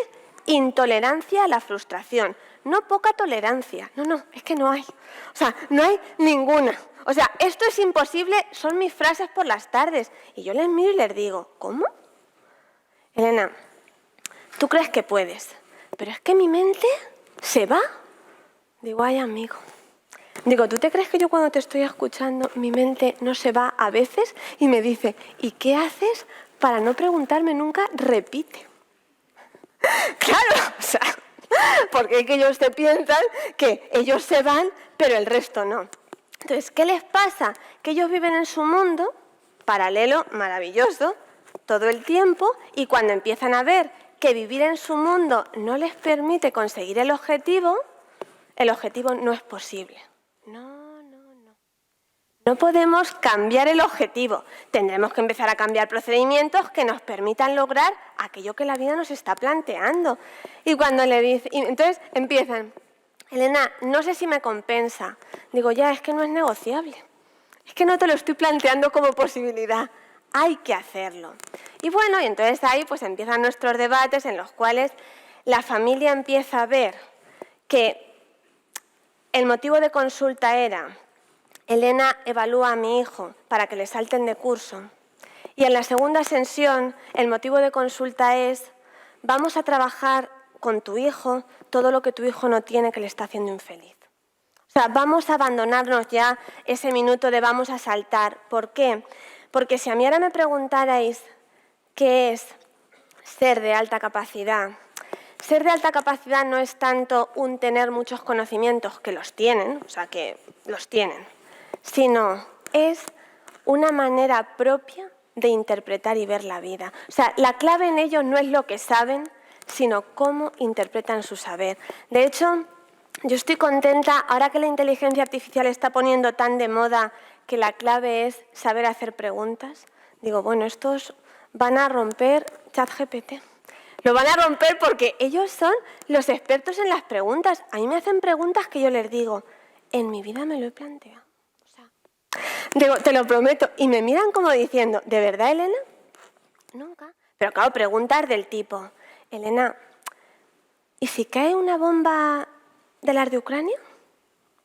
intolerancia a la frustración. No poca tolerancia, no, es que no hay. O sea, no hay ninguna. O sea, esto es imposible, son mis frases por las tardes. Y yo les miro y les digo, ¿cómo? Elena, tú crees que puedes, pero es que mi mente se va. Digo, ay, amigo. Digo, ¿tú te crees que yo cuando te estoy escuchando mi mente no se va a veces? Y me dice, ¿y qué haces para no preguntarme nunca? Repite. porque es que ellos se piensan que ellos se van, pero el resto no. Entonces, ¿qué les pasa? Que ellos viven en su mundo paralelo, maravilloso, todo el tiempo, y cuando empiezan a ver que vivir en su mundo no les permite conseguir el objetivo no es posible. No podemos cambiar el objetivo. Tendremos que empezar a cambiar procedimientos que nos permitan lograr aquello que la vida nos está planteando. Y cuando le dicen, entonces empiezan, Elena, no sé si me compensa. Digo, ya, es que no es negociable. Es que no te lo estoy planteando como posibilidad. Hay que hacerlo. Y bueno, y entonces ahí pues empiezan nuestros debates en los cuales la familia empieza a ver que el motivo de consulta era: Elena evalúa a mi hijo para que le salten de curso. Y en la segunda sesión, el motivo de consulta es: vamos a trabajar con tu hijo todo lo que tu hijo no tiene que le está haciendo infeliz. O sea, vamos a abandonarnos ya ese minuto de vamos a saltar. ¿Por qué? Porque si a mí ahora me preguntarais qué es ser de alta capacidad, ser de alta capacidad no es tanto un tener muchos conocimientos, que los tienen, o sea, que los tienen, sino es una manera propia de interpretar y ver la vida. O sea, la clave en ellos no es lo que saben, sino cómo interpretan su saber. De hecho, yo estoy contenta, ahora que la inteligencia artificial está poniendo tan de moda que la clave es saber hacer preguntas. Digo, bueno, estos van a romper ChatGPT. Lo van a romper porque ellos son los expertos en las preguntas. A mí me hacen preguntas que yo les digo, en mi vida me lo he planteado. O sea, digo, te lo prometo. Y me miran como diciendo, ¿de verdad, Elena? Nunca. Pero claro, preguntas del tipo, Elena, ¿y si cae una bomba de las de Ucrania?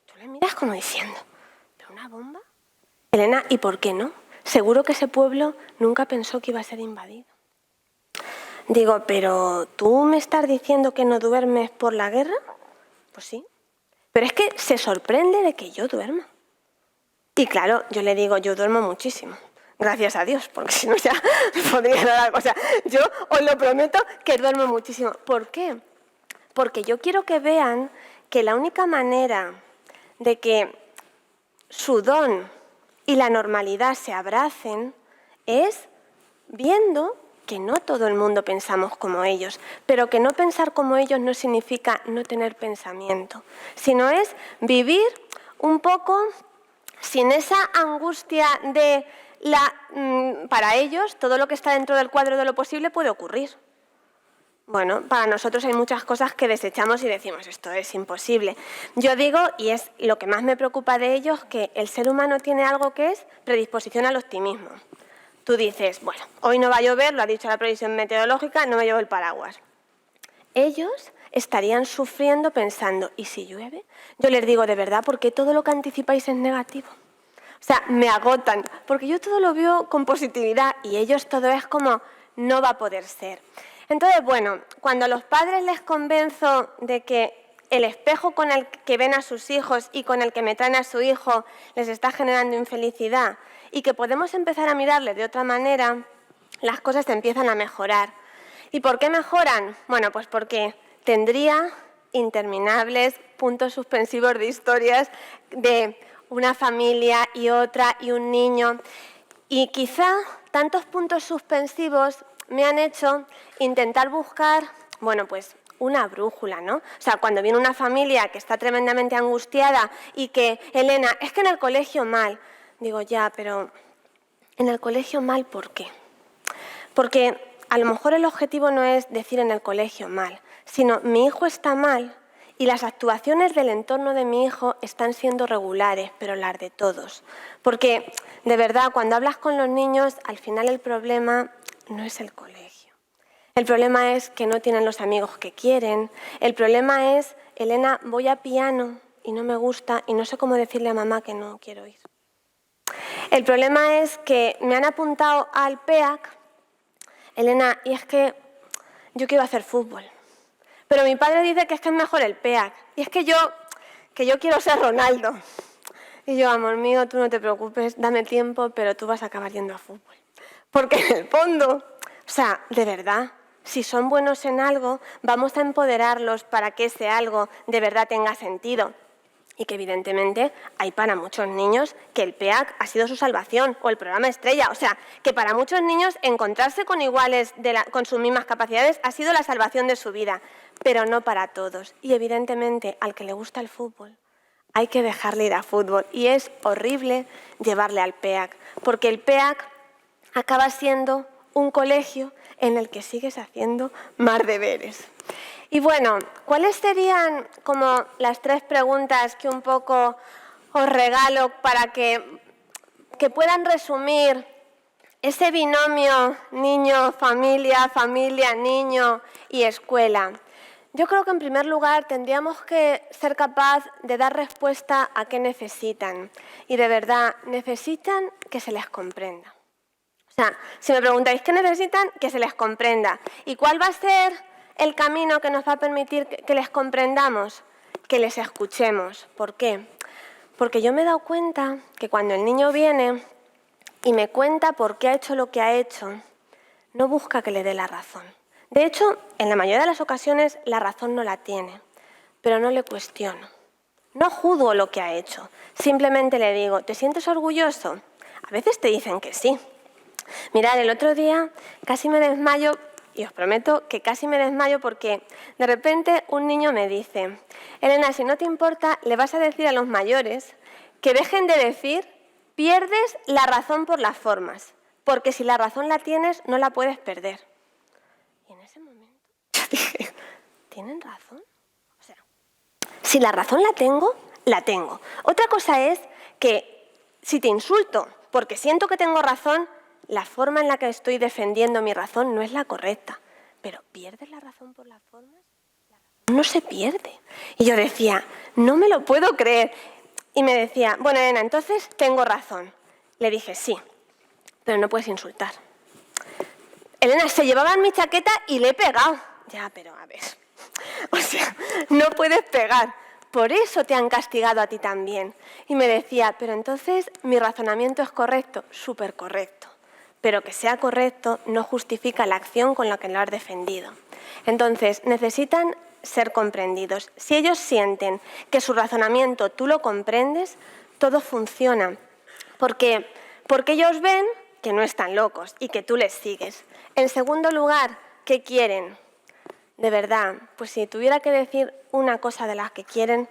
Tú le miras como diciendo, ¿pero una bomba? Elena, ¿y por qué no? Seguro que ese pueblo nunca pensó que iba a ser invadido. Digo, ¿pero tú me estás diciendo que no duermes por la guerra? Pues sí. Pero es que se sorprende de que yo duerma. Y claro, yo le digo, yo duermo muchísimo. Gracias a Dios, porque si no ya me podría dar algo. O sea, yo os lo prometo que duermo muchísimo. ¿Por qué? Porque yo quiero que vean que la única manera de que su don y la normalidad se abracen es viendo que no todo el mundo pensamos como ellos, pero que no pensar como ellos no significa no tener pensamiento, sino es vivir un poco sin esa angustia de para ellos todo lo que está dentro del cuadro de lo posible puede ocurrir. Bueno, para nosotros hay muchas cosas que desechamos y decimos, esto es imposible. Yo digo, y es lo que más me preocupa de ellos, que el ser humano tiene algo que es predisposición al optimismo. Tú dices, bueno, hoy no va a llover, lo ha dicho la previsión meteorológica, no me llevo el paraguas. Ellos estarían sufriendo pensando, ¿y si llueve? Yo les digo, de verdad, ¿por qué todo lo que anticipáis es negativo? O sea, me agotan, porque yo todo lo veo con positividad y ellos todo es como, no va a poder ser. Entonces, bueno, cuando a los padres les convenzo de que el espejo con el que ven a sus hijos y con el que me traen a su hijo les está generando infelicidad y que podemos empezar a mirarles de otra manera, las cosas empiezan a mejorar. ¿Y por qué mejoran? Bueno, pues porque tendría interminables puntos suspensivos de historias de una familia y otra y un niño. Y quizá tantos puntos suspensivos me han hecho intentar buscar, bueno, pues una brújula, ¿no? O sea, cuando viene una familia que está tremendamente angustiada y que, Elena, es que en el colegio mal. Digo, ya, pero en el colegio mal, ¿por qué? Porque a lo mejor el objetivo no es decir en el colegio mal, sino mi hijo está mal y las actuaciones del entorno de mi hijo están siendo regulares, pero las de todos. Porque, de verdad, cuando hablas con los niños, al final el problema no es el colegio. El problema es que no tienen los amigos que quieren. El problema es, Elena, voy a piano y no me gusta y no sé cómo decirle a mamá que no quiero ir. El problema es que me han apuntado al PEAC, Elena, y es que yo quiero hacer fútbol. Pero mi padre dice que es mejor el PEAC. Y es que yo quiero ser Ronaldo. Y yo, amor mío, tú no te preocupes, dame tiempo, pero tú vas a acabar yendo a fútbol. Porque en el fondo, o sea, de verdad, si son buenos en algo, vamos a empoderarlos para que ese algo de verdad tenga sentido. Y que evidentemente hay para muchos niños que el PEAC ha sido su salvación o el programa Estrella. O sea, que para muchos niños encontrarse con iguales con sus mismas capacidades ha sido la salvación de su vida, pero no para todos. Y evidentemente al que le gusta el fútbol hay que dejarle ir a fútbol. Y es horrible llevarle al PEAC, porque el PEAC acaba siendo un colegio en el que sigues haciendo más deberes. Y bueno, ¿cuáles serían como las 3 preguntas que un poco os regalo para que puedan resumir ese binomio niño-familia, familia-niño y escuela? Yo creo que en primer lugar tendríamos que ser capaz de dar respuesta a qué necesitan. Y de verdad, necesitan que se les comprenda. O sea, si me preguntáis qué necesitan, que se les comprenda. ¿Y cuál va a ser el camino que nos va a permitir que les comprendamos? Que les escuchemos. ¿Por qué? Porque yo me he dado cuenta que cuando el niño viene y me cuenta por qué ha hecho lo que ha hecho, no busca que le dé la razón. De hecho, en la mayoría de las ocasiones la razón no la tiene, pero no le cuestiono. No juzgo lo que ha hecho, simplemente le digo, ¿te sientes orgulloso? A veces te dicen que sí. Mirad, el otro día casi me desmayo, y os prometo que casi me desmayo porque de repente un niño me dice, Elena, si no te importa, le vas a decir a los mayores que dejen de decir, pierdes la razón por las formas, porque si la razón la tienes, no la puedes perder. Y en ese momento yo dije, ¿tienen razón? O sea, si la razón la tengo, la tengo. Otra cosa es que si te insulto porque siento que tengo razón, la forma en la que estoy defendiendo mi razón no es la correcta. Pero ¿pierdes la razón por las formas? La razón no se pierde. Y yo decía, no me lo puedo creer. Y me decía, bueno, Elena, entonces tengo razón. Le dije, sí, pero no puedes insultar. Elena, se llevaba mi chaqueta y le he pegado. Ya, pero a ver, o sea, no puedes pegar. Por eso te han castigado a ti también. Y me decía, pero entonces mi razonamiento es correcto, súper correcto. Pero que sea correcto no justifica la acción con la que lo has defendido. Entonces, necesitan ser comprendidos. Si ellos sienten que su razonamiento tú lo comprendes, todo funciona. Porque ellos ven que no están locos y que tú les sigues. En segundo lugar, ¿qué quieren? De verdad, pues si tuviera que decir una cosa de las que quieren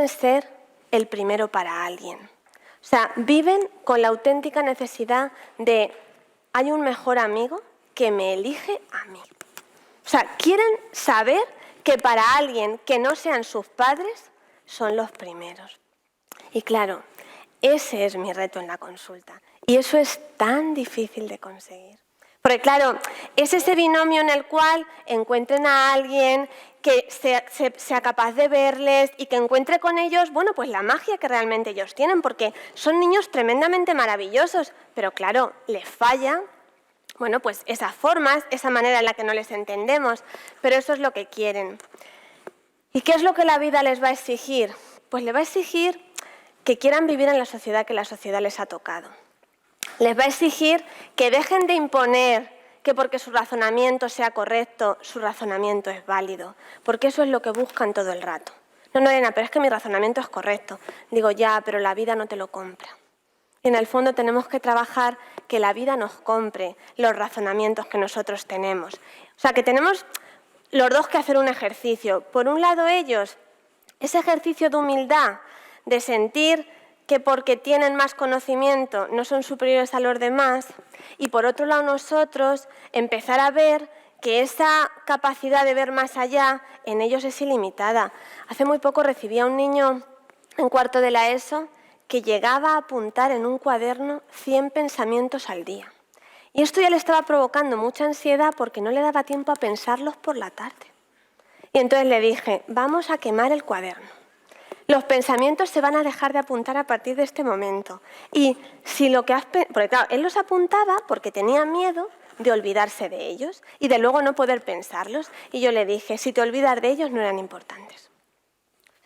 ser el primero para alguien. O sea, viven con la auténtica necesidad de hay un mejor amigo que me elige a mí. O sea, quieren saber que para alguien que no sean sus padres son los primeros. Y claro, ese es mi reto en la consulta. Y eso es tan difícil de conseguir. Porque claro, es ese binomio en el cual encuentren a alguien que sea capaz de verles y que encuentre con ellos, bueno, pues la magia que realmente ellos tienen, porque son niños tremendamente maravillosos, pero claro, les falla, bueno, pues esas formas, esa manera en la que no les entendemos, pero eso es lo que quieren. ¿Y qué es lo que la vida les va a exigir? Pues les va a exigir que quieran vivir en la sociedad que la sociedad les ha tocado. Les va a exigir que dejen de imponer que porque su razonamiento sea correcto, su razonamiento es válido, porque eso es lo que buscan todo el rato. No, Elena, pero es que mi razonamiento es correcto. Digo, ya, pero la vida no te lo compra. Y en el fondo tenemos que trabajar que la vida nos compre los razonamientos que nosotros tenemos. O sea, que tenemos los dos que hacer un ejercicio. Por un lado ellos, ese ejercicio de humildad, de sentir que porque tienen más conocimiento no son superiores a los demás, y por otro lado nosotros empezar a ver que esa capacidad de ver más allá en ellos es ilimitada. Hace muy poco recibí a un niño en cuarto de la ESO que llegaba a apuntar en un cuaderno 100 pensamientos al día. Y esto ya le estaba provocando mucha ansiedad porque no le daba tiempo a pensarlos por la tarde. Y entonces le dije, vamos a quemar el cuaderno. Los pensamientos se van a dejar de apuntar a partir de este momento. Y si lo que porque claro, él los apuntaba porque tenía miedo de olvidarse de ellos y de luego no poder pensarlos. Y yo le dije, si te olvidas de ellos no eran importantes.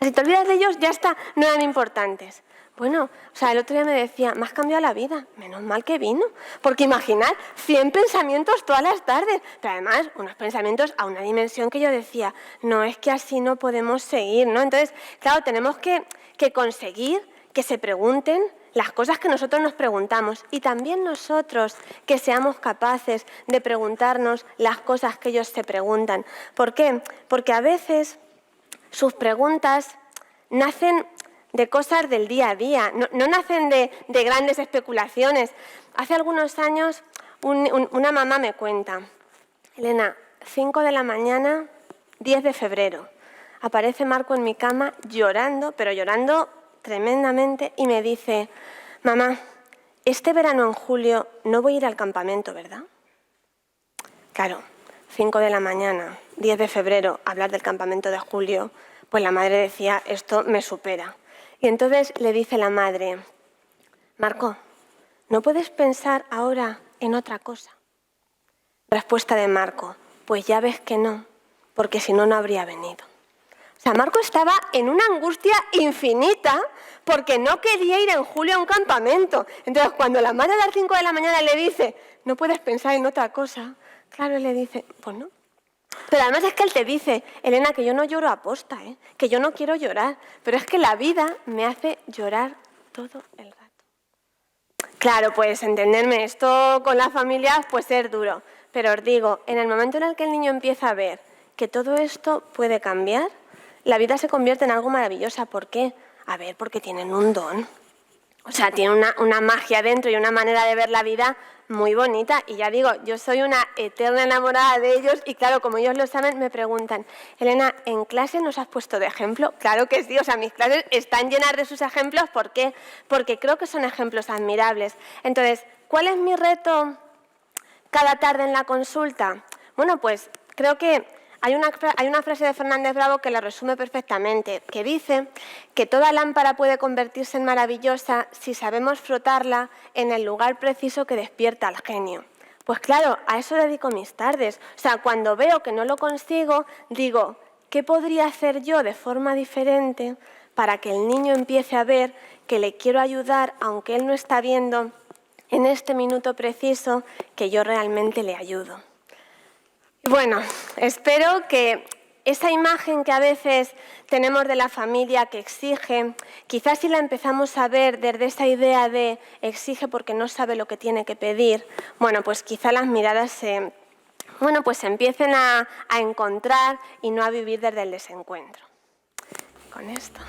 Si te olvidas de ellos ya está, no eran importantes. Bueno, o sea, el otro día me decía, me has cambiado la vida, menos mal que vino. Porque imaginad, 100 pensamientos todas las tardes, pero además unos pensamientos a una dimensión que yo decía, no, es que así no podemos seguir, ¿no? Entonces, claro, tenemos que conseguir que se pregunten las cosas que nosotros nos preguntamos y también nosotros que seamos capaces de preguntarnos las cosas que ellos se preguntan. ¿Por qué? Porque a veces sus preguntas nacen de cosas del día a día, no nacen de grandes especulaciones. Hace algunos años una mamá me cuenta, Elena, 5 de la mañana, 10 de febrero, aparece Marco en mi cama llorando, pero llorando tremendamente, y me dice, mamá, este verano en julio no voy a ir al campamento, ¿verdad? Claro, 5 de la mañana, 10 de febrero, hablar del campamento de julio, pues la madre decía, esto me supera. Y entonces le dice la madre, Marco, ¿no puedes pensar ahora en otra cosa? Respuesta de Marco, pues ya ves que no, porque si no, no habría venido. O sea, Marco estaba en una angustia infinita porque no quería ir en julio a un campamento. Entonces, cuando la madre a las 5 de la mañana le dice, no puedes pensar en otra cosa, claro, él le dice, pues no. Pero además es que él te dice, Elena, que yo no lloro aposta, que yo no quiero llorar, pero es que la vida me hace llorar todo el rato. Claro, pues entenderme, esto con las familias puede ser duro, pero os digo, en el momento en el que el niño empieza a ver que todo esto puede cambiar, la vida se convierte en algo maravilloso. ¿Por qué? A ver, porque tienen un don. O sea, tienen una magia dentro y una manera de ver la vida muy bonita. Y ya digo, yo soy una eterna enamorada de ellos y claro, como ellos lo saben, me preguntan, Elena, ¿en clase nos has puesto de ejemplo? Claro que sí, o sea, mis clases están llenas de sus ejemplos. ¿Por qué? Porque creo que son ejemplos admirables. Entonces, ¿cuál es mi reto cada tarde en la consulta? Bueno, pues creo que hay una frase de Fernández Bravo que la resume perfectamente, que dice que toda lámpara puede convertirse en maravillosa si sabemos frotarla en el lugar preciso que despierta al genio. Pues claro, a eso dedico mis tardes. O sea, cuando veo que no lo consigo, digo, ¿qué podría hacer yo de forma diferente para que el niño empiece a ver que le quiero ayudar, aunque él no está viendo en este minuto preciso que yo realmente le ayudo? Bueno, espero que esa imagen que a veces tenemos de la familia que exige, quizás si la empezamos a ver desde esa idea de exige porque no sabe lo que tiene que pedir, bueno, pues quizá las miradas se empiecen a encontrar y no a vivir desde el desencuentro. Con esto.